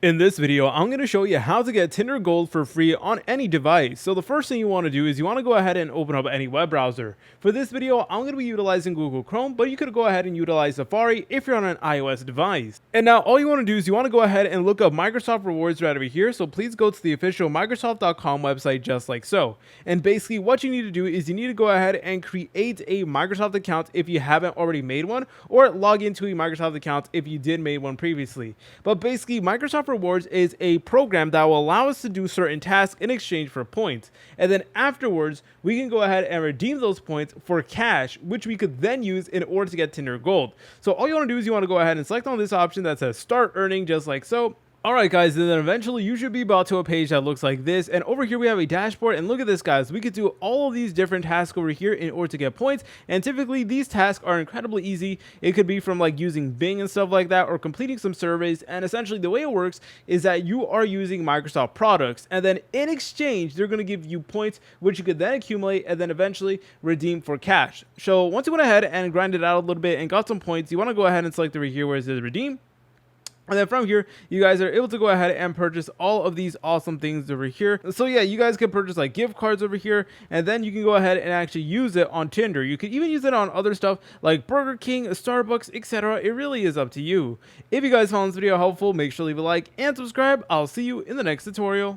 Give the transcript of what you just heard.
In this video, I'm going to show you how to get Tinder Gold for free on any device. So the first thing you want to do is you want to go ahead and open up any web browser. For this video, I'm going to be utilizing Google Chrome, but you could go ahead and utilize Safari if you're on an iOS device. And now all you want to do is you want to go ahead and look up Microsoft Rewards right over here. So please go to the official Microsoft.com website just like so. And basically what you need to do is you need to go ahead and create a Microsoft account if you haven't already made one, or log into a Microsoft account if you did made one previously. But basically Microsoft Rewards is a program that will allow us to do certain tasks in exchange for points, and then afterwards we can go ahead and redeem those points for cash, which we could then use in order to get Tinder Gold. So all you want to do is you want to go ahead and select on this option that says start earning, just like so. Alright guys, and then eventually you should be brought to a page that looks like this, and over here we have a dashboard, and look at this guys, we could do all of these different tasks over here in order to get points, and typically these tasks are incredibly easy. It could be from like using Bing and stuff like that, or completing some surveys, and essentially the way it works is that you are using Microsoft products, and then in exchange they're going to give you points which you could then accumulate and then eventually redeem for cash. So once you went ahead and grind it out a little bit and got some points, you want to go ahead and select over here where it says redeem. And then from here, you guys are able to go ahead and purchase all of these awesome things over here. So yeah, you guys can purchase like gift cards over here, and then you can go ahead and actually use it on Tinder. You could even use it on other stuff like Burger King, Starbucks, etc. It really is up to you. If you guys found this video helpful, make sure to leave a like and subscribe. I'll see you in the next tutorial.